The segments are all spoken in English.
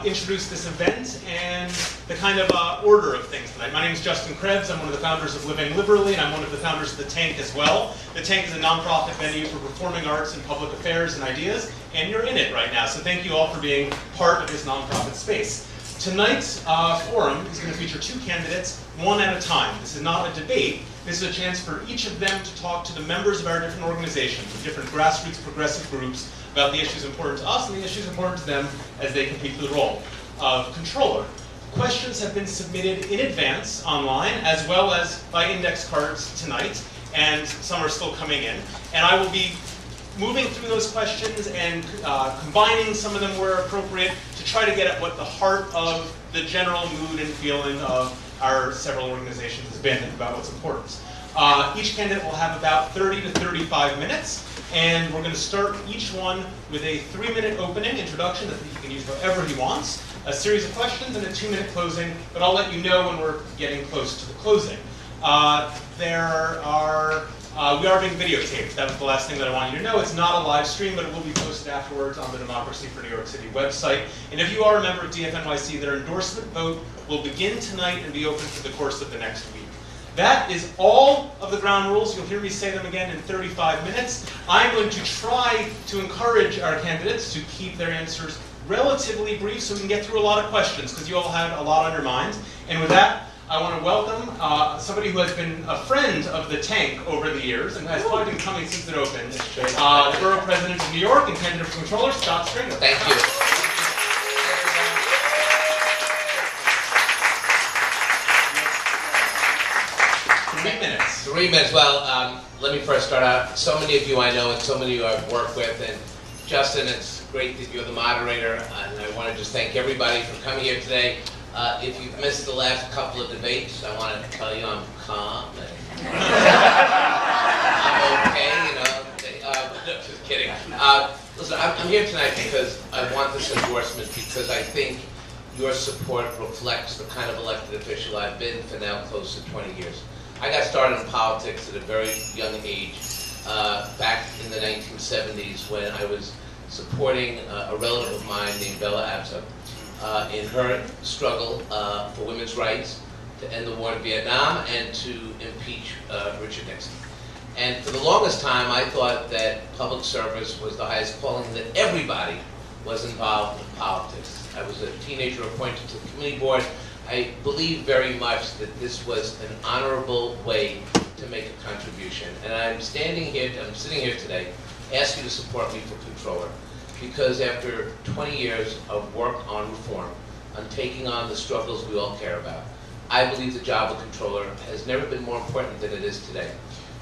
introduce this event and the kind of order of things tonight. My name is Justin Krebs. I'm one of the founders of Living Liberally, and I'm one of the founders of The Tank as well. The Tank is a nonprofit venue for performing arts and public affairs and ideas, and you're in it right now. So thank you all for being part of this nonprofit space. Tonight's forum is going to feature two candidates, one at a time. This is not a debate. This is a chance for each of them to talk to the members of our different organizations, the different grassroots progressive groups, about the issues important to us and the issues important to them as they compete for the role of controller. Questions have been submitted in advance online as well as by index cards tonight, and some are still coming in. And I will be moving through those questions and combining some of them where appropriate to try to get at what the heart of the general mood and feeling of our several organizations has been about what's important. Each candidate will have about 30 to 35 minutes, and we're going to start each one with a 3-minute opening introduction that he can use however he wants, a series of questions, and a 2-minute closing, but I'll let you know when we're getting close to the closing. We are being videotaped. That was the last thing that I want you to know. It's not a live stream, but it will be posted afterwards on the Democracy for New York City website. And if you are a member of DFNYC, their endorsement vote will begin tonight and be open for the course of the next week. That is all of the ground rules. You'll hear me say them again in 35 minutes. I'm going to try to encourage our candidates to keep their answers relatively brief so we can get through a lot of questions, because you all had a lot on your minds. And with that, I want to welcome somebody who has been a friend of the Tank over the years and has probably been coming since it opened. The Borough President of New York and candidate for Comptroller, Scott Stringer. Thank you. 3 minutes. 3 minutes. Well, let me first start out. So many of you I know and so many of you I've worked with. And Justin, it's great that you're the moderator. And I want to just thank everybody for coming here today. If you've missed the last couple of debates, I want to tell you I'm calm. And I'm okay, you know. Just kidding. Listen, I'm here tonight because I want this endorsement because I think your support reflects the kind of elected official I've been for now close to 20 years. I got started in politics at a very young age, back in the 1970s when I was supporting a relative of mine named Bella Abzug. In her struggle for women's rights, to end the war in Vietnam, and to impeach Richard Nixon. And for the longest time, I thought that public service was the highest calling, that everybody was involved in politics. I was a teenager appointed to the committee board. I believe very much that this was an honorable way to make a contribution. And I'm sitting here today, asking you to support me for controller. Because after 20 years of work on reform, on taking on the struggles we all care about, I believe the job of controller has never been more important than it is today.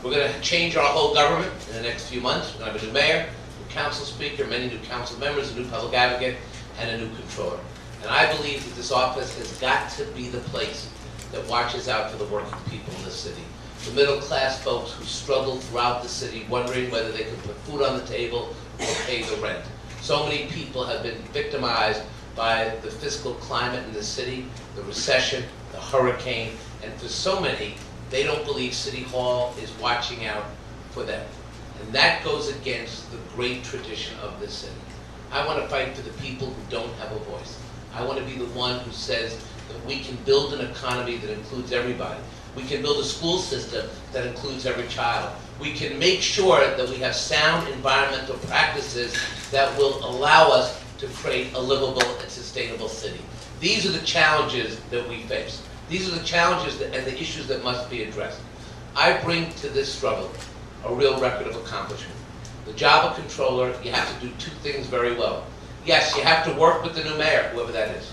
We're going to change our whole government in the next few months. We're going to have a new mayor, new council speaker, many new council members, a new public advocate, and a new controller. And I believe that this office has got to be the place that watches out for the working people in this city. The middle class folks who struggle throughout the city, wondering whether they can put food on the table or pay the rent. So many people have been victimized by the fiscal climate in the city, the recession, the hurricane, and for so many, they don't believe City Hall is watching out for them. And that goes against the great tradition of this city. I want to fight for the people who don't have a voice. I want to be the one who says that we can build an economy that includes everybody. We can build a school system that includes every child. We can make sure that we have sound environmental practices that will allow us to create a livable and sustainable city. These are the challenges that we face. These are the challenges and the issues that must be addressed. I bring to this struggle a real record of accomplishment. The job of controller, you have to do two things very well. Yes, you have to work with the new mayor, whoever that is.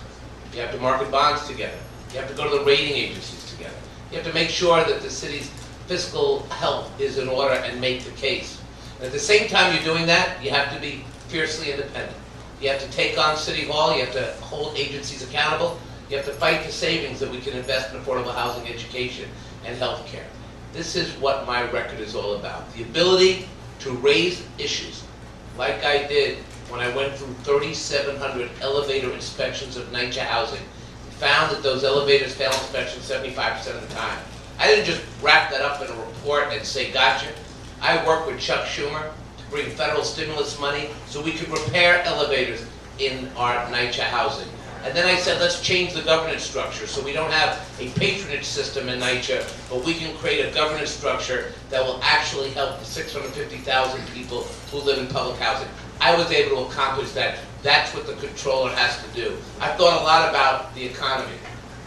You have to market bonds together. You have to go to the rating agencies together. You have to make sure that the city's fiscal health is in order and make the case. And at the same time you're doing that, you have to be fiercely independent. You have to take on City Hall, you have to hold agencies accountable, you have to fight for savings that we can invest in affordable housing, education, and health care. This is what my record is all about. The ability to raise issues, like I did when I went through 3,700 elevator inspections of NYCHA housing, and found that those elevators fail inspection 75% of the time. I didn't just wrap that up in a report and say, gotcha. I worked with Chuck Schumer to bring federal stimulus money so we could repair elevators in our NYCHA housing. And then I said, let's change the governance structure so we don't have a patronage system in NYCHA, but we can create a governance structure that will actually help the 650,000 people who live in public housing. I was able to accomplish that. That's what the Comptroller has to do. I've thought a lot about the economy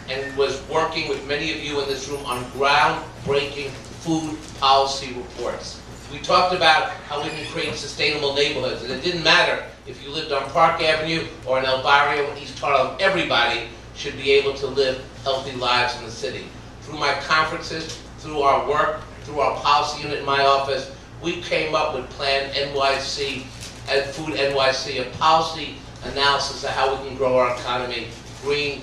and was working with many of you in this room on groundbreaking food policy reports. We talked about how we can create sustainable neighborhoods, and it didn't matter if you lived on Park Avenue or in El Barrio or East Harlem. Everybody should be able to live healthy lives in the city. Through my conferences, through our work, through our policy unit in my office, we came up with Plan NYC and Food NYC, a policy analysis of how we can grow our economy, green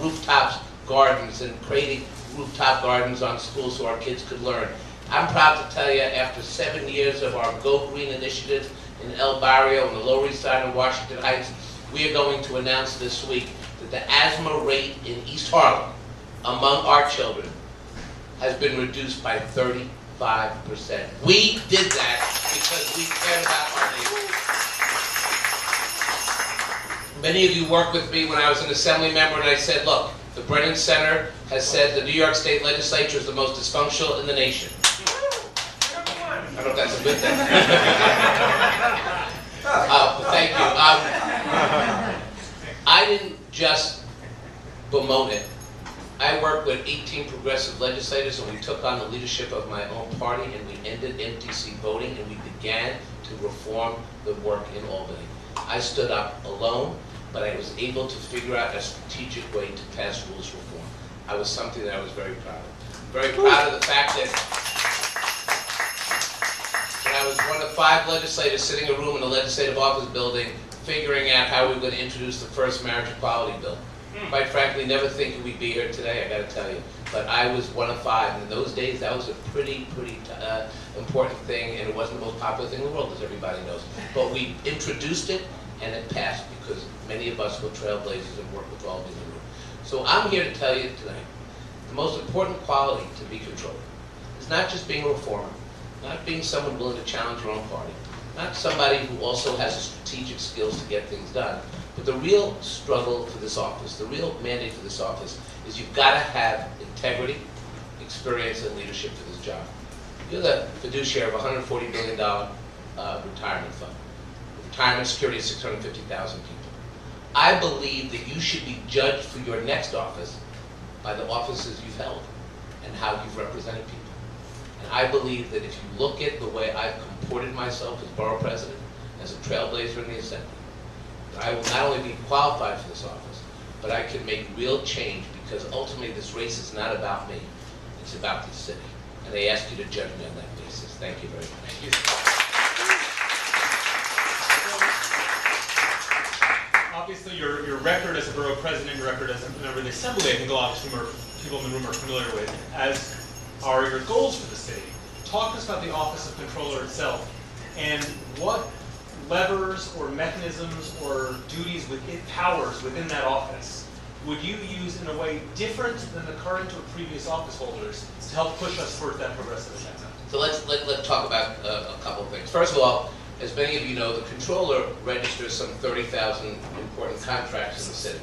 rooftops, gardens, and creating rooftop gardens on schools so our kids could learn. I'm proud to tell you, after 7 years of our Go Green initiative in El Barrio and the Lower East Side of Washington Heights, we are going to announce this week that the asthma rate in East Harlem among our children has been reduced by 35%. We did that because we cared about our neighbors. Many of you worked with me when I was an assembly member, and I said, look, the Brennan Center has said the New York State Legislature is the most dysfunctional in the nation. I don't know if that's a good thing. Thank you. I didn't just bemoan it. I worked with 18 progressive legislators, and we took on the leadership of my own party, and we ended MTC voting, and we began to reform the work in Albany. I stood up alone, but I was able to figure out a strategic way to pass rules reform. I was something that I was very proud of. Very proud of the fact that when I was one of 5 legislators sitting in a room in the legislative office building, figuring out how we were going to introduce the first marriage equality bill. Quite frankly, never thinking we'd be here today, I got to tell you. But I was one of 5, and in those days, that was a pretty important thing, and it wasn't the most popular thing in the world, as everybody knows. But we introduced it, and it passed because many of us were trailblazers and worked with all of you in the room. So I'm here to tell you tonight, the most important quality to be Comptroller is not just being a reformer, not being someone willing to challenge your own party, not somebody who also has the strategic skills to get things done, but the real struggle for this office, the real mandate for this office, is you've got to have integrity, experience, and leadership for this job. You're the fiduciary of a $140 billion retirement fund, retirement security of 650,000 people. I believe that you should be judged for your next office by the offices you've held and how you've represented people. And I believe that if you look at the way I've comported myself as borough president, as a trailblazer in the assembly, I will not only be qualified for this office, but I can make real change, because ultimately this race is not about me, it's about the city. And I ask you to judge me on that basis. Thank you very much. Thank you. Obviously, your record as a borough president, your record as a member of the assembly, I think a lot of people in the room are familiar with, as are your goals for the city. Talk to us about the Office of Comptroller itself, and what levers or mechanisms or duties within powers within that office would you use in a way different than the current or previous office holders to help push us towards that progressive agenda? So let's talk about a couple of things. First of all, as many of you know, the Comptroller registers some 30,000 important contracts in the city.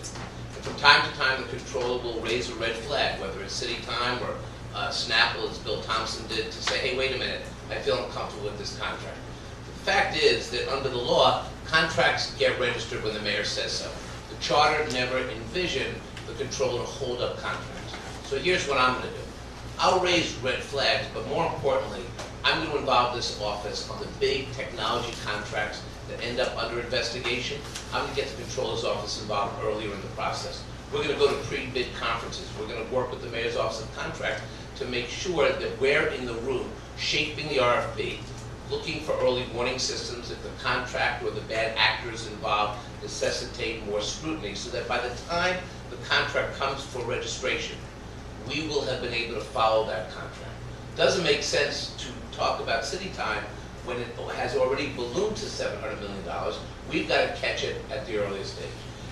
And from time to time, the Comptroller will raise a red flag, whether it's city time or Snapple, as Bill Thompson did, to say, hey, wait a minute, I feel uncomfortable with this contract. The fact is that under the law, contracts get registered when the mayor says so. The charter never envisioned the Comptroller to hold up contracts. So here's what I'm going to do. I'll raise red flags, but more importantly, I'm going to involve this office on the big technology contracts that end up under investigation. I'm going to get the Comptroller's office involved earlier in the process. We're going to go to pre-bid conferences. We're going to work with the Mayor's Office of Contract to make sure that we're in the room shaping the RFP, looking for early warning systems if the contract or the bad actors involved necessitate more scrutiny, so that by the time the contract comes for registration, we will have been able to follow that contract. It doesn't make sense to talk about city time when it has already ballooned to $700 million. We've got to catch it at the earliest stage.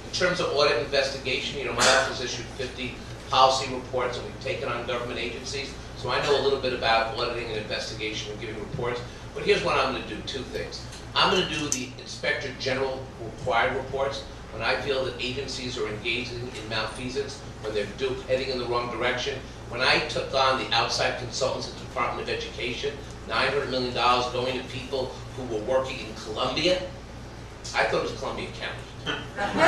In terms of audit investigation, my office issued 50 policy reports, and we've taken on government agencies. So I know a little bit about auditing and investigation and giving reports. But here's what I'm going to do, two things. I'm going to do the Inspector General required reports when I feel that agencies are engaging in malfeasance, when they're heading in the wrong direction. When I took on the outside consultants at the Department of Education, $900 million going to people who were working in Columbia, I thought it was Columbia County. Columbia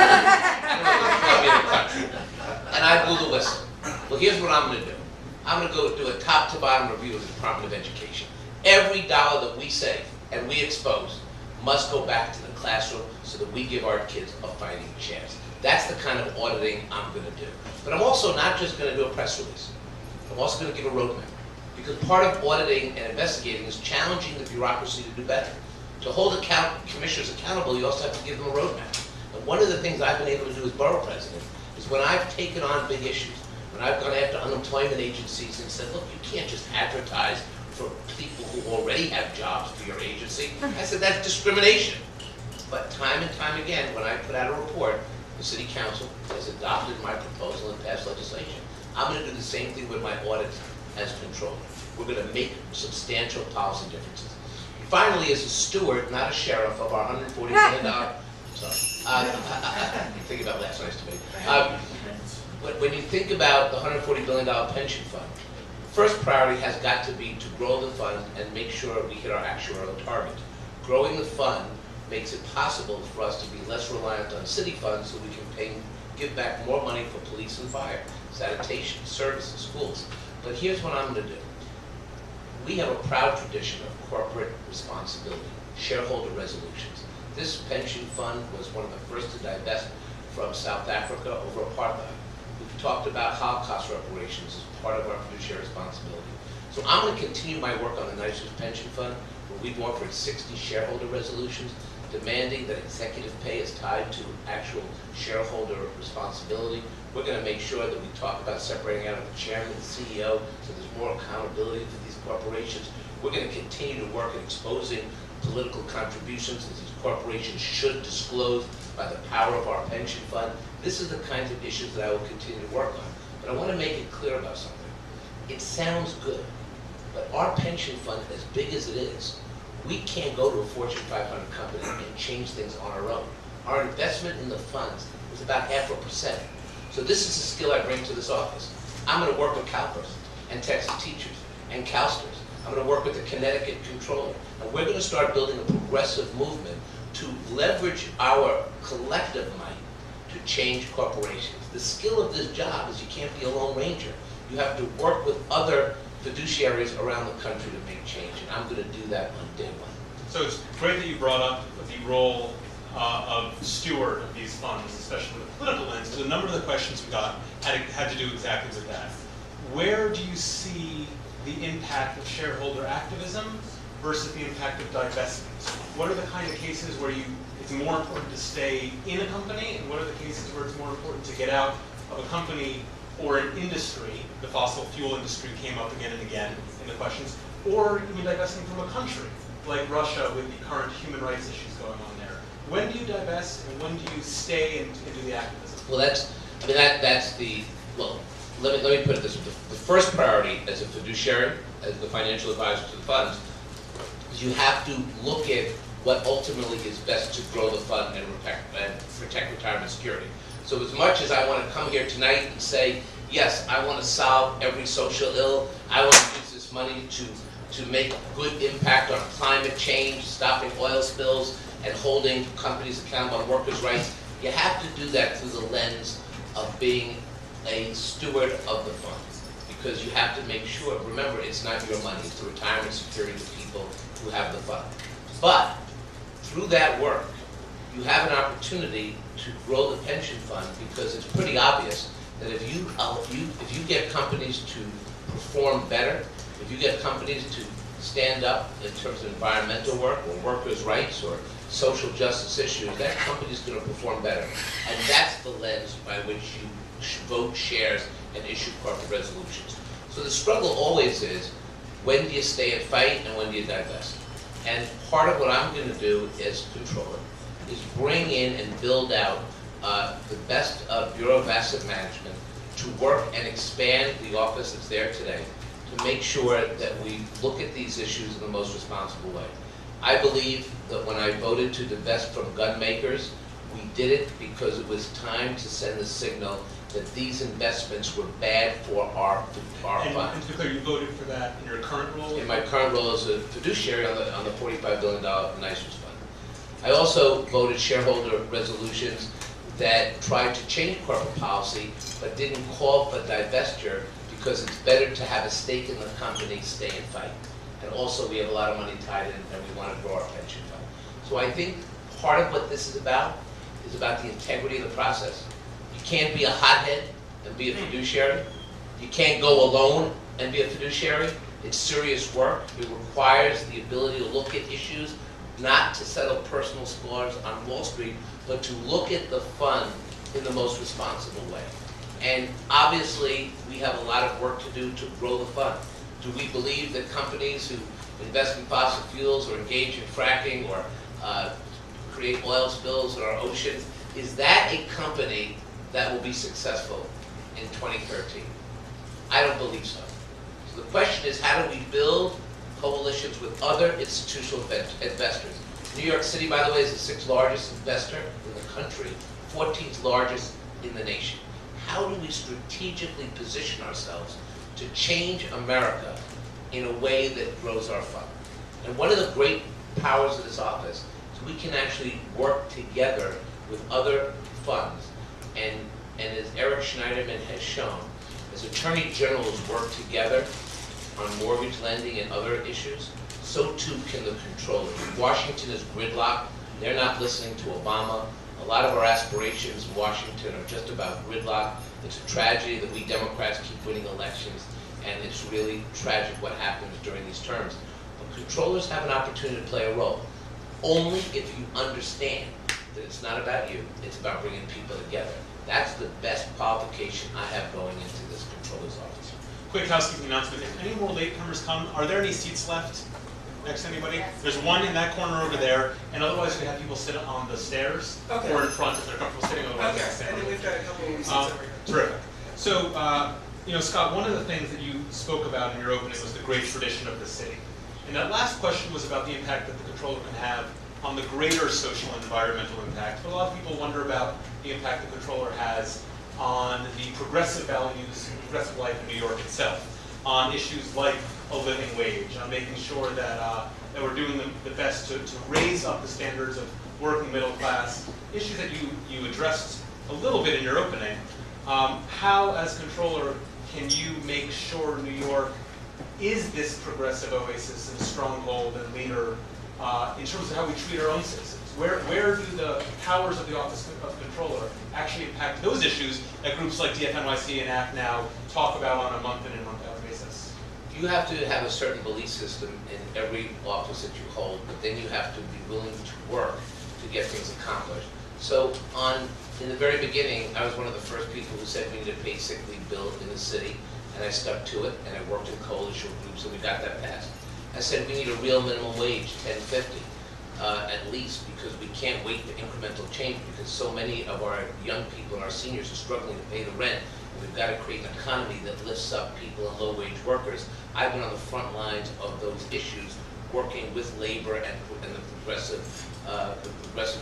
country. And I blew the whistle. Well, here's what I'm going to do. I'm going to go do a top-to-bottom review of the Department of Education. Every dollar that we save and we expose must go back to the classroom so that we give our kids a fighting chance. That's the kind of auditing I'm going to do. But I'm also not just going to do a press release. I'm also going to give a roadmap. Because part of auditing and investigating is challenging the bureaucracy to do better. To hold commissioners accountable, you also have to give them a roadmap. And one of the things I've been able to do as borough president is when I've taken on big issues, when I've gone after unemployment agencies and said, look, you can't just advertise for people who already have jobs for your agency. I said, that's discrimination. But time and time again, when I put out a report, the city council has adopted my proposal and passed legislation. I'm going to do the same thing with my audit as controller. We're going to make substantial policy differences. Finally, as a steward, not a sheriff, of our $140 million, think about last night's debate. When you think about the $140 billion pension fund, first priority has got to be to grow the fund and make sure we hit our actuarial target. Growing the fund makes it possible for us to be less reliant on city funds so we can give back more money for police and fire, sanitation, services, schools. But here's what I'm going to do. We have a proud tradition of corporate responsibility, shareholder resolutions. This pension fund was one of the first to divest from South Africa over apartheid. We've talked about Holocaust reparations as part of our fiduciary responsibility. So I'm going to continue my work on the Nicest Pension Fund, where we've offered 60 shareholder resolutions demanding that executive pay is tied to actual shareholder responsibility. We're going to make sure that we talk about separating out the chairman and CEO so there's more accountability for these corporations. We're going to continue to work at exposing political contributions that these corporations should disclose by the power of our pension fund. This is the kinds of issues that I will continue to work on. But I want to make it clear about something. It sounds good, but our pension fund, as big as it is, we can't go to a Fortune 500 company and change things on our own. Our investment in the funds is about 0.5%. So this is a skill I bring to this office. I'm going to work with CalPERS and Texas teachers and counselors. I'm going to work with the Connecticut Comptroller. And we're going to start building a progressive movement to leverage our collective might to change corporations. The skill of this job is you can't be a lone ranger. You have to work with other fiduciaries around the country to make change, and I'm going to do that on day one. So it's great that you brought up the role of steward of these funds, especially with a political lens, because a number of the questions we got had to do exactly with that. Where do you see the impact of shareholder activism versus the impact of divestment? What are the kind of cases where it's more important to stay in a company, and what are the cases where it's more important to get out of a company or an industry? The fossil fuel industry came up again and again in the questions, or even divesting from a country, like Russia with the current human rights issues going on there. When do you divest, and when do you stay and do the activism? Well, let me put it this way. The first priority as a fiduciary, as the financial advisor to the funds, is you have to look at what ultimately is best to grow the fund and protect retirement security. So as much as I want to come here tonight and say, yes, I want to solve every social ill, I want to use this money to make good impact on climate change, stopping oil spills, and holding companies accountable on workers' rights, you have to do that through the lens of being a steward of the fund. Because you have to make sure, remember, it's not your money, it's the retirement security of the people who have the fund. But through that work, you have an opportunity to grow the pension fund, because it's pretty obvious that if you get companies to perform better, if you get companies to stand up in terms of environmental work or workers' rights or social justice issues, that company's going to perform better. And that's the lens by which you vote shares and issue corporate resolutions. So the struggle always is, when do you stay and fight and when do you divest? And part of what I'm going to do as controller is bring in and build out the best Bureau of Asset Management to work and expand the office that's there today, to make sure that we look at these issues in the most responsible way. I believe that when I voted to divest from gun makers, we did it because it was time to send the signal that these investments were bad for our And fund. to be clear, you voted for that in your current role? In my current role as a fiduciary on the $45 billion NICERS fund. I also voted shareholder resolutions that tried to change corporate policy, but didn't call for divestiture because it's better to have a stake in the company, stay and fight. And also, we have a lot of money tied in, and we want to grow our pension fund. So I think part of what this is about the integrity of the process. You can't be a hothead and be a fiduciary. You can't go alone and be a fiduciary. It's serious work. It requires the ability to look at issues, not to settle personal scores on Wall Street, but to look at the fund in the most responsible way. And obviously, we have a lot of work to do to grow the fund. Do we believe that companies who invest in fossil fuels or engage in fracking or create oil spills in our oceans, is that a company that will be successful in 2013? I don't believe so. So the question is, how do we build coalitions with other institutional investors? New York City, by the way, is the 6th largest investor in the country, 14th largest in the nation. How do we strategically position ourselves to change America in a way that grows our fund? And one of the great powers of this office is we can actually work together with other funds. And as Eric Schneiderman has shown, as attorney generals work together on mortgage lending and other issues, so too can the controller. Washington is gridlocked. They're not listening to Obama. A lot of our aspirations in Washington are just about gridlock. It's a tragedy that we Democrats keep winning elections, and it's really tragic what happens during these terms. But controllers have an opportunity to play a role, only if you understand that it's not about you, it's about bringing people together. That's the best qualification I have going into this controller's office. Quick housekeeping announcement. If any more latecomers come, are there any seats left next to anybody? There's one in that corner over there, and otherwise we have people sit on the stairs or in front if they're comfortable sitting. Otherwise, Okay, stand and then over. we've got a couple of seats over here. Terrific. So, Scott, one of the things that you spoke about in your opening was the great tradition of the city. And that last question was about the impact that the controller can have on the greater social and environmental impact. But a lot of people wonder about the impact the controller has on the progressive values, progressive life in New York itself, on issues like a living wage, on making sure that we're doing the best to raise up the standards of working middle class, issues that you addressed a little bit in your opening. How, as controller, can you make sure New York is this progressive oasis and stronghold and leader in terms of how we treat our own citizens? Where do the powers of the Office of Controller actually impact those issues that groups like DFNYC and ACT now talk about on a month in and month out basis? You have to have a certain belief system in every office that you hold, but then you have to be willing to work to get things accomplished. So in the very beginning, I was one of the first people who said we need a basic leave bill in the city, and I stuck to it, and I worked in coalition groups, and we got that passed. I said we need a real minimum wage, $10.50 at least, because we can't wait for incremental change, because so many of our young people and our seniors are struggling to pay the rent, and we've got to create an economy that lifts up people and low-wage workers. I've been on the front lines of those issues, working with labor and the progressive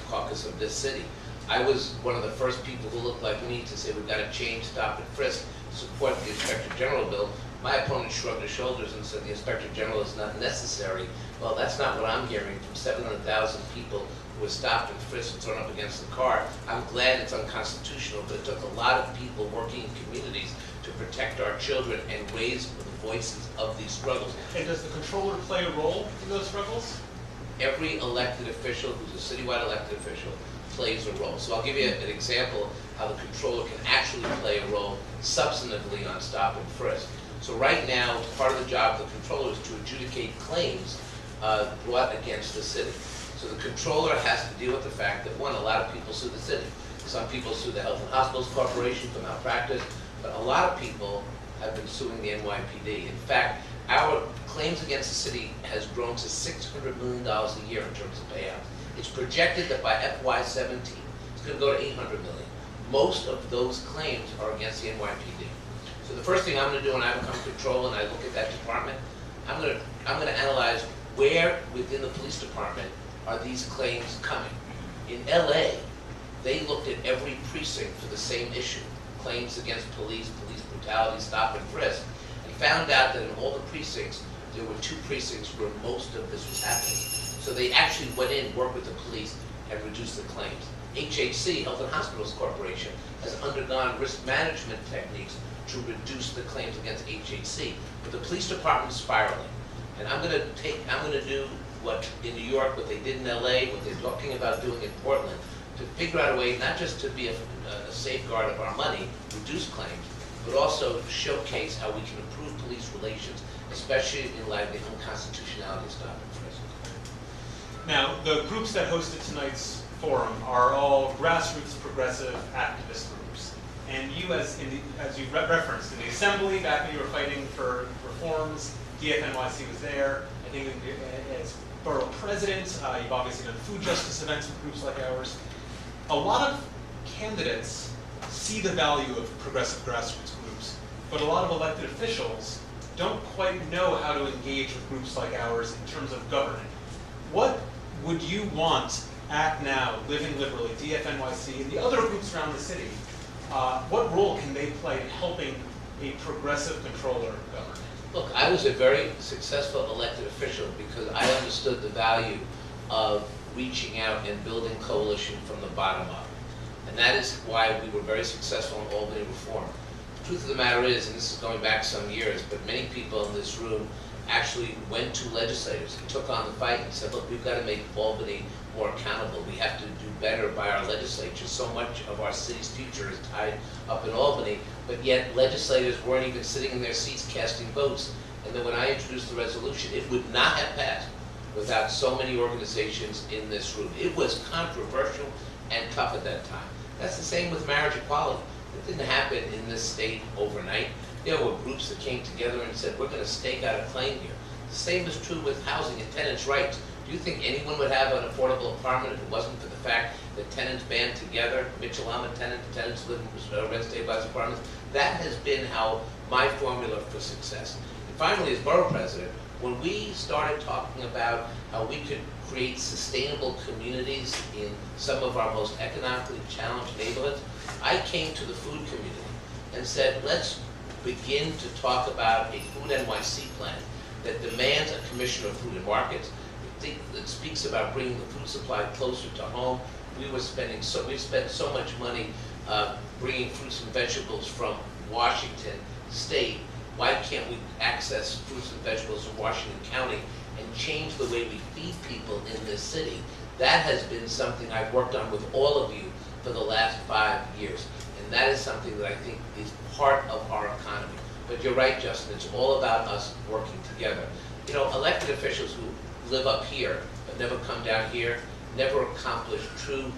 caucus of this city. I was one of the first people who looked like me to say we've got to change, stop, and frisk, support the Inspector General bill. My opponent shrugged his shoulders and said the Inspector General is not necessary. Well, that's not what I'm hearing from 700,000 people who were stopped and frisked and thrown up against the car. I'm glad it's unconstitutional, but it took a lot of people working in communities to protect our children and raise the voices of these struggles. And does the controller play a role in those struggles? Every elected official who's a citywide elected official plays a role. So I'll give you an example how the controller can actually play a role substantively on stop and frisk. So right now, part of the job of the controller is to adjudicate claims brought against the city. So the controller has to deal with the fact that, one, a lot of people sue the city. Some people sue the Health and Hospitals Corporation for malpractice, but a lot of people have been suing the NYPD. In fact, our claims against the city has grown to $600 million a year in terms of payouts. It's projected that by FY17, it's going to go to $800 million. Most of those claims are against the NYPD. So the first thing I'm gonna do when I become controller and I look at that department, I'm gonna analyze where within the police department are these claims coming. In LA, they looked at every precinct for the same issue, claims against police, police brutality, stop and frisk, and found out that in all the precincts, there were 2 precincts where most of this was happening. So they actually went in, worked with the police, and reduced the claims. HHC, Health and Hospitals Corporation, has undergone risk management techniques to reduce the claims against HHC. But the police department is spiraling. And I'm gonna do what in New York, what they did in LA, what they're talking about doing in Portland, to figure out a way not just to be a safeguard of our money, reduce claims, but also showcase how we can improve police relations, especially in light of the unconstitutionality of stop and frisk. Now, the groups that hosted tonight's forum are all grassroots progressive activist groups. And you, as you referenced, in the assembly, back when you were fighting for reforms, DFNYC was there. I think as borough president, you've obviously done food justice events with groups like ours. A lot of candidates see the value of progressive grassroots groups, but a lot of elected officials don't quite know how to engage with groups like ours in terms of governing. What would you want Act Now, Living Liberally, DFNYC, and the other groups around the city, what role can they play in helping a progressive controller govern? Look, I was a very successful elected official because I understood the value of reaching out and building coalition from the bottom up. And that is why we were very successful in Albany reform. The truth of the matter is, and this is going back some years, but many people in this room actually went to legislators and took on the fight and said, look, we've got to make Albany more accountable. We have to do better by our legislature. So much of our city's future is tied up in Albany, but yet legislators weren't even sitting in their seats casting votes. And then when I introduced the resolution, it would not have passed without so many organizations in this room. It was controversial and tough at that time. That's the same with marriage equality. It didn't happen in this state overnight. There were groups that came together and said, we're going to stake out a claim here. The same is true with housing and tenants' rights. Do you think anyone would have an affordable apartment if it wasn't for the fact that tenants band together? Mitchell, I'm a tenant, the tenants live in rent stabilized apartments. That has been how my formula for success. And finally, as borough president, when we started talking about how we could create sustainable communities in some of our most economically challenged neighborhoods, I came to the food community and said, let's begin to talk about a Food NYC plan that demands a commissioner of food and markets. That speaks about bringing the food supply closer to home. We spent so much money bringing fruits and vegetables from Washington State. Why can't we access fruits and vegetables from Washington County and change the way we feed people in this city? That has been something I've worked on with all of you for the last 5 years. And that is something that I think is part of our economy. But you're right, Justin, it's all about us working together. You know, elected officials who live up here but never come down here never accomplish true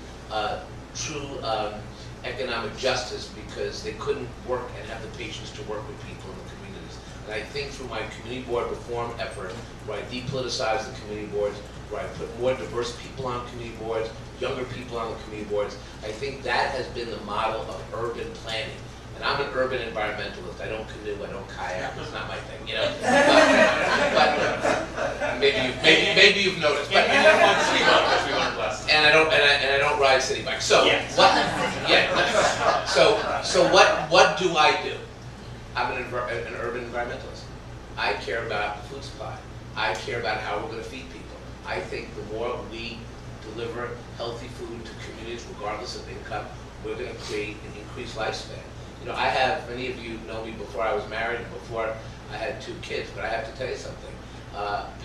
economic justice because they couldn't work and have the patience to work with people in the communities. And I think through my community board reform effort, where I depoliticize the community boards, where I put more diverse people on community boards, younger people on the community boards, I think that has been the model of urban planning. And I'm an urban environmentalist. I don't canoe, I don't kayak. It's not my thing, you know. But maybe you've noticed. But And you don't want city bike, as we learned last time. and I don't ride city bikes. So Yes. what? Yeah. So what do I do? I'm an urban environmentalist. I care about the food supply. I care about how we're going to feed people. I think the more we deliver healthy food to communities, regardless of income, we're going to create an increased lifespan. You know, many of you know me before I was married and before I had 2 kids, but I have to tell you something.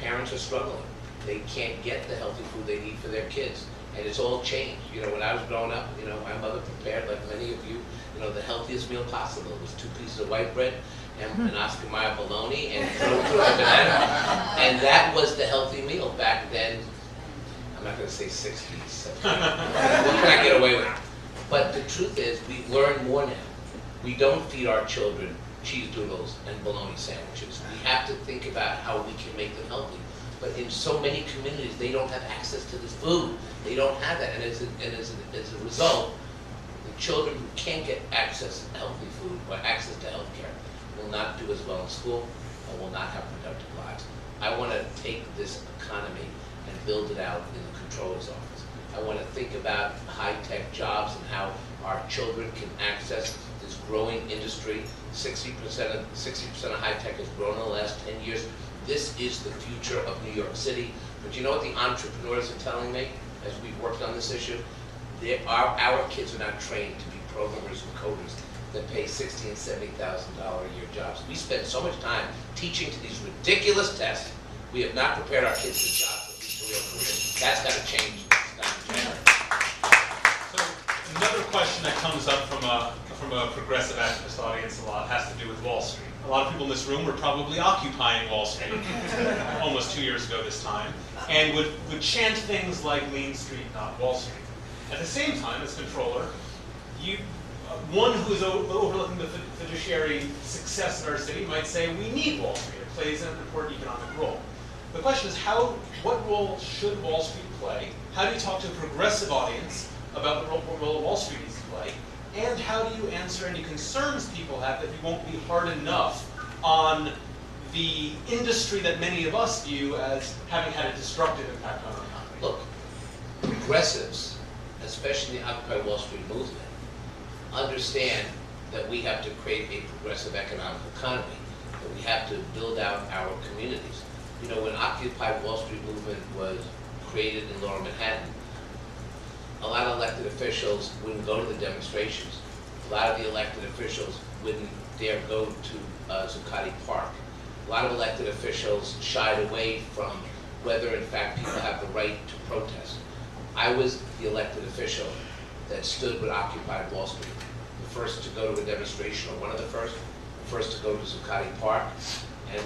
Parents are struggling. They can't get the healthy food they need for their kids. And it's all changed. You know, when I was growing up, you know, my mother prepared, like many of you, you know, the healthiest meal possible. It was 2 pieces of white bread and an Oscar Mayer bologna and throw a banana. And that was the healthy meal back then. I'm not going to say 60s. What can I get away with? But the truth is, we learn more now. We don't feed our children cheese doodles and bologna sandwiches. We have to think about how we can make them healthy. But in so many communities, they don't have access to this food. They don't have that. And as a result, the children who can't get access to healthy food or access to health care will not do as well in school and will not have productive lives. I want to take this economy and build it out in the Comptroller's office. I want to think about high-tech jobs and how our children can access this growing industry. 60% of high-tech has grown in the last 10 years. This is the future of New York City. But you know what the entrepreneurs are telling me as we've worked on this issue? Our kids are not trained to be programmers and coders that pay $60,000 and $70,000 a year jobs. We spend so much time teaching to these ridiculous tests. We have not prepared our kids for jobs, at least for real careers. That's got to change. So another question that comes up from a progressive activist audience a lot has to do with Wall Street. A lot of people in this room were probably occupying Wall Street almost 2 years ago this time, and would chant things like Main Street, not Wall Street. At the same time, as Comptroller, one who is overlooking the fiduciary success in our city might say we need Wall Street. It plays an important economic role. The question is, what role should Wall Street play? How do you talk to a progressive audience about the role Wall Street needs to play? And how do you answer any concerns people have that you won't be hard enough on the industry that many of us view as having had a disruptive impact on our economy? Look, progressives, especially the Occupy Wall Street movement, understand that we have to create a progressive economic economy, that we have to build out our communities. You know, when Occupy Wall Street movement was created in Lower Manhattan, a lot of elected officials wouldn't go to the demonstrations. A lot of the elected officials wouldn't dare go to Zuccotti Park. A lot of elected officials shied away from whether, in fact, people have the right to protest. I was the elected official that stood with Occupy Wall Street, the first to go to a demonstration, or one of the first to go to Zuccotti Park, and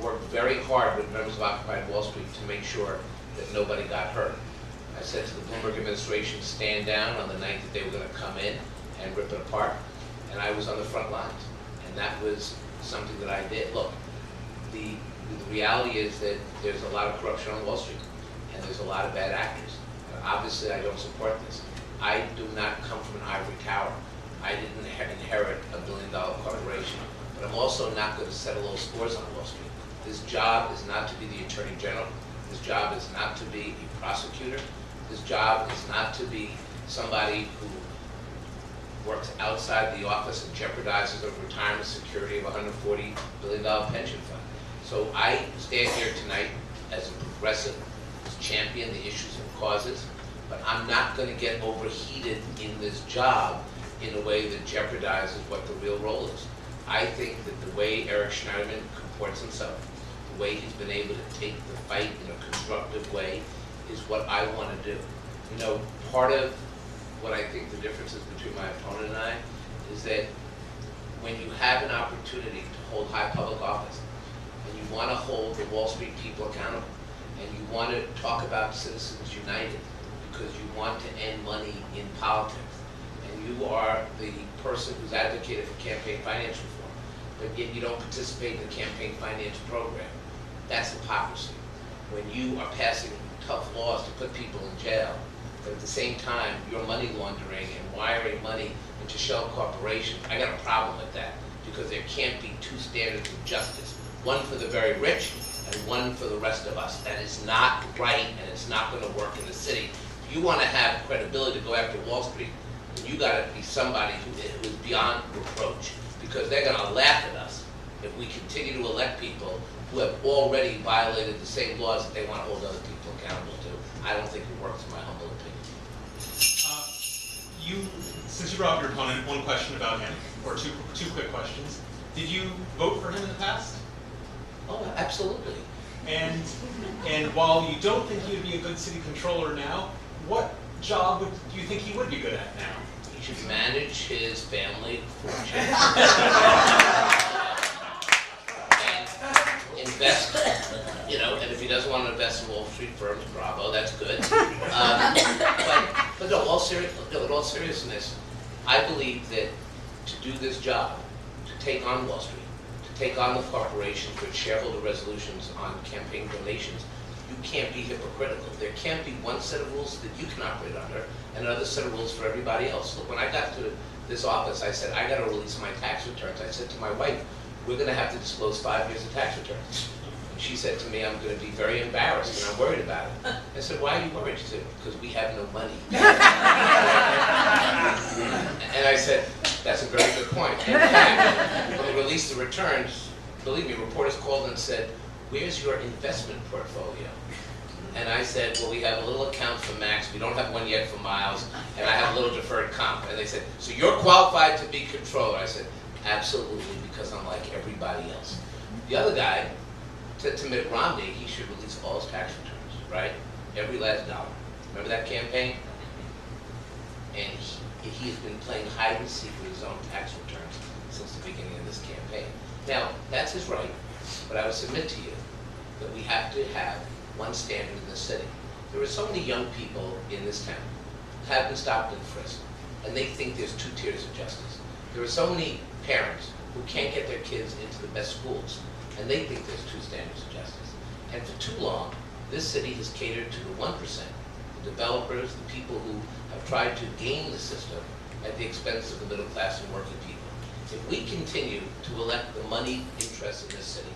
worked very hard with members of Occupy Wall Street to make sure that nobody got hurt. I said to the Bloomberg administration, stand down on the night that they were going to come in and rip it apart, and I was on the front lines, and that was something that I did. Look, the reality is that there's a lot of corruption on Wall Street, and there's a lot of bad actors. And obviously, I don't support this. I do not come from an ivory tower. I didn't inherit $1 billion corporation, but I'm also not going to settle those scores on Wall Street. This job is not to be the Attorney General. This job is not to be a prosecutor. This job is not to be somebody who works outside the office and jeopardizes the retirement security of a $140 billion pension fund. So I stand here tonight as a progressive, to champion the issues and causes, but I'm not going to get overheated in this job in a way that jeopardizes what the real role is. I think that the way Eric Schneiderman comports himself, the way he's been able to take the fight in a constructive way, is what I want to do. You know, part of what I think the difference is between my opponent and I is that when you have an opportunity to hold high public office, and you want to hold the Wall Street people accountable, and you want to talk about Citizens United because you want to end money in politics, and you are the person who's advocated for campaign finance reform, but yet you don't participate in the campaign finance program, that's hypocrisy. When you are passing tough laws to put people in jail, but at the same time you're money laundering and wiring money into shell corporations, I got a problem with that, because there can't be two standards of justice, one for the very rich and one for the rest of us. That is not right, and it's not going to work in the city. If you want to have credibility to go after Wall Street, then you got to be somebody who is beyond reproach, because they're going to laugh at us if we continue to elect people who have already violated the same laws that they want to hold other people accountable to. I don't think it works, in my humble opinion. Since you brought up your opponent, one question about him, or two quick questions. Did you vote for him in the past? Oh, absolutely. And while you don't think he would be a good city controller now, what job do you think he would be good at now? He should manage his family fortune. And invest, and if he doesn't want to invest in Wall Street firms, bravo, that's good. But no, in all seriousness, I believe that to do this job, to take on Wall Street, to take on the corporations with shareholder resolutions on campaign donations, you can't be hypocritical. There can't be one set of rules that you can operate under and another set of rules for everybody else. Look, when I got to this office, I said, I got to release my tax returns. I said to my wife, we're going to have to disclose 5 years of tax returns. And she said to me, I'm going to be very embarrassed and I'm worried about it. I said, why are you worried? She said, because we have no money. And I said, that's a very good point. In fact, when we released the returns, believe me, reporters called and said, where's your investment portfolio? And I said, well, we have a little account for Max, we don't have one yet for Miles, and I have a little deferred comp. And they said, so you're qualified to be controller? I said, absolutely, because I'm like everybody else. The other guy said to Mitt Romney, he should release all his tax returns, right? Every last dollar. Remember that campaign? And he has been playing hide and seek with his own tax returns since the beginning of this campaign. Now, that's his right, but I would submit to you that we have to have one standard in this city. There are so many young people in this town who have been stopped and frisked, and they think there's 2 tiers of justice. There are so many parents who can't get their kids into the best schools, and they think there's 2 standards of justice. And for too long, this city has catered to the 1%, the developers, the people who have tried to game the system at the expense of the middle class and working people. If we continue to elect the money interests in this city,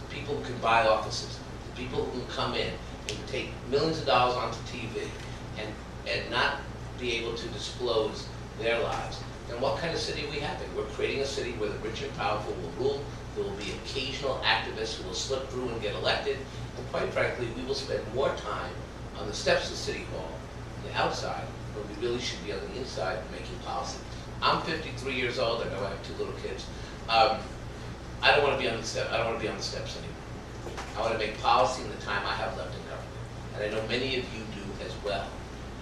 the people who can buy offices, the people who can come in and take millions of dollars onto TV and not be able to disclose their lives, then what kind of city are we having? We're creating a city where the rich and powerful will rule. There will be occasional activists who will slip through and get elected. And quite frankly, we will spend more time on the steps of City Hall, on the outside, when we really should be on the inside making policy. I'm 53 years old. I know I have 2 little kids. I don't want to be on the steps. I don't want to be on the steps anymore. I want to make policy in the time I have left in government, and I know many of you do as well.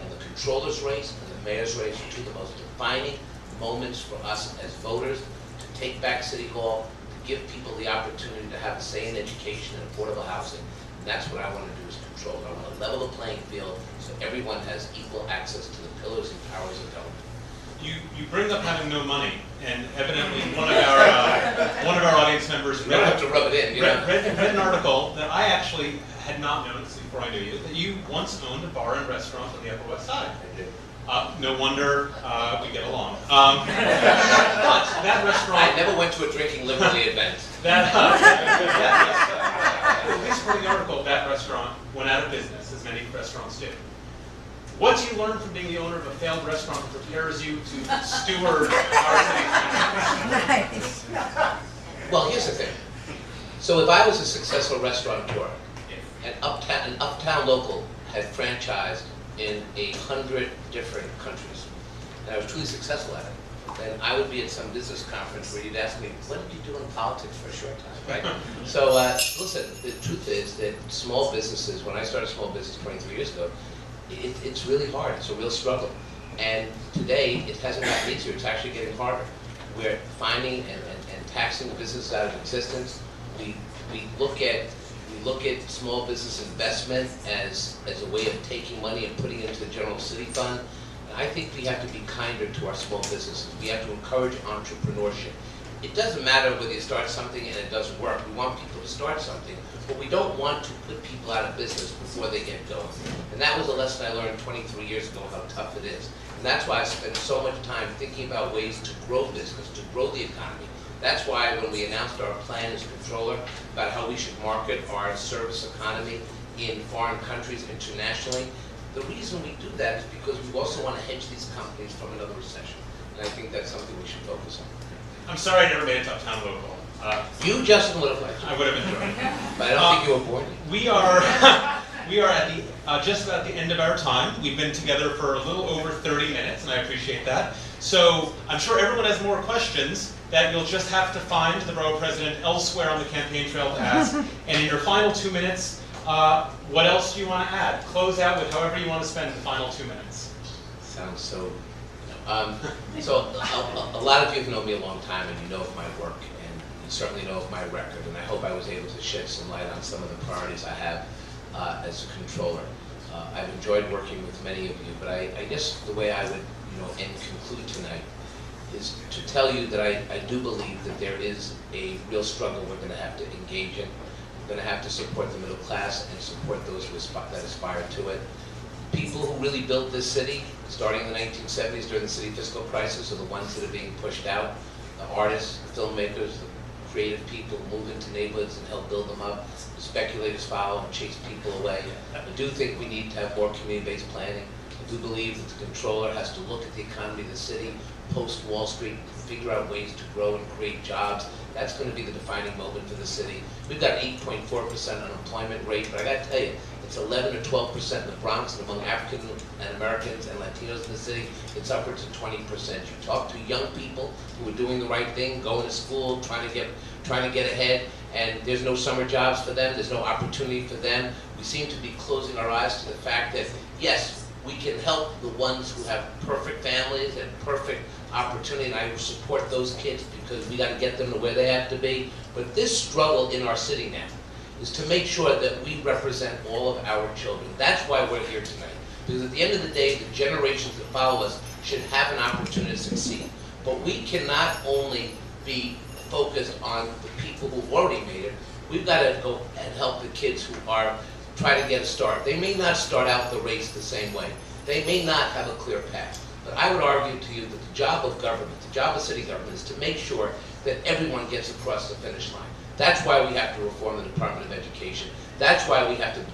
And the controller's race and the mayor's race are 2 of the most defining moments for us as voters to take back City Hall, to give people the opportunity to have a say in education and affordable housing. And that's what I want to do as controller. I want to level the playing field so everyone has equal access to the pillars and powers of government. You bring up having no money, and evidently one of our audience members You don't have to rub it in, you know. read an article that I actually had not known before I knew you, that you once owned a bar and restaurant on the Upper West Side. I did. No wonder we get along. But that restaurant... I never went to a Drinking Liberty event. At least for the article, that restaurant went out of business, as many restaurants do. What do you learn from being the owner of a failed restaurant that prepares you to steward our city? Well, here's the thing. So if I was a successful restaurateur, an uptown local had franchised in 100 different countries, and I was truly successful at it, then I would be at some business conference where you'd ask me, what did you do in politics for a short time, right? So listen, the truth is that small businesses, when I started a small business 23 years ago, it's really hard. It's a real struggle. And today, it hasn't gotten easier. It's actually getting harder. We're finding and taxing businesses out of existence. We look at small business investment as a way of taking money and putting it into the general city fund. And I think we have to be kinder to our small businesses. We have to encourage entrepreneurship. It doesn't matter whether you start something and it doesn't work. We want people to start something, but we don't want to put people out of business before they get going. And that was a lesson I learned 23 years ago, how tough it is. And that's why I spent so much time thinking about ways to grow business, to grow the economy. That's why when we announced our plan as controller about how we should market our service economy in foreign countries internationally, the reason we do that is because we also want to hedge these companies from another recession. And I think that's something we should focus on. I'm sorry I never made it to Uptown Local. You, Justin, would have liked it. I would have enjoyed it. But I don't think you were born. We are at the just about the end of our time. We've been together for a little over 30 minutes, and I appreciate that. So I'm sure everyone has more questions that you'll just have to find the borough president elsewhere on the campaign trail to ask. And in your final 2 minutes, what else do you want to add? Close out with however you want to spend the final 2 minutes. Sounds so. So a lot of you have known me a long time, and you know of my work, and you certainly know of my record. And I hope I was able to shed some light on some of the priorities I have as a controller. I've enjoyed working with many of you, but I guess the way I would, end conclude tonight is to tell you that I do believe that there is a real struggle we're going to have to engage in. We're going to have to support the middle class and support those that aspire to it. people who really built this city, starting in the 1970s during the city fiscal crisis, are the ones that are being pushed out. The artists, the filmmakers, the creative people who move into neighborhoods and help build them up. The speculators follow and chase people away. I do think we need to have more community-based planning. I do believe that the Comptroller has to look at the economy of the city, post-Wall Street, figure out ways to grow and create jobs. That's going to be the defining moment for the city. We've got 8.4% unemployment rate, but I got to tell you, it's 11 or 12% in the Bronx, and among African and Americans and Latinos in the city, it's upwards of 20%. You talk to young people who are doing the right thing, going to school, trying to get ahead, and there's no summer jobs for them, there's no opportunity for them. We seem to be closing our eyes to the fact that, yes, we can help the ones who have perfect families and perfect opportunity, and I will support those kids because we got to get them to where they have to be. But this struggle in our city now is to make sure that we represent all of our children. That's why we're here tonight. Because at the end of the day, the generations that follow us should have an opportunity to succeed. But we cannot only be focused on the people who've already made it. We've got to go and help the kids who are trying to get a start. They may not start out the race the same way. They may not have a clear path. But I would argue to you that the job of government, the job of city government, is to make sure that everyone gets across the finish line. That's why we have to reform the Department of Education. That's why we have to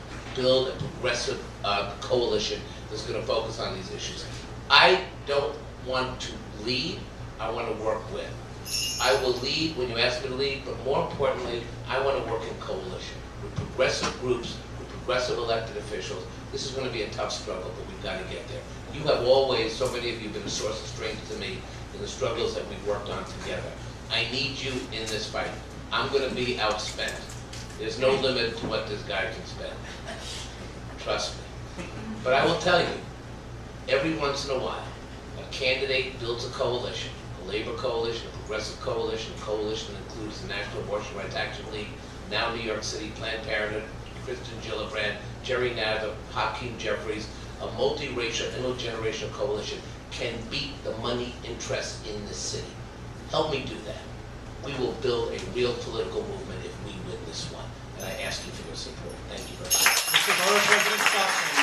build a progressive coalition that's going to focus on these issues. I don't want to lead, I want to work with. I will lead when you ask me to lead, but more importantly, I want to work in coalition with progressive groups, with progressive elected officials. This is going to be a tough struggle, but we've got to get there. You have always, so many of you have been a source of strength to me in the struggles that we've worked on together. I need you in this fight. I'm going to be outspent. There's no limit to what this guy can spend. Trust me. But I will tell you, every once in a while, a candidate builds a coalition, a labor coalition, a progressive coalition, a coalition that includes the National Abortion Rights Action League, now New York City Planned Parenthood, Kristen Gillibrand, Jerry Nadler, Hakeem Jeffries, a multiracial, intergenerational coalition can beat the money interests in this city. Help me do that. We will build a real political movement if we win this one. And I ask you for your support. Thank you very much. Mr. Borough President Stockton.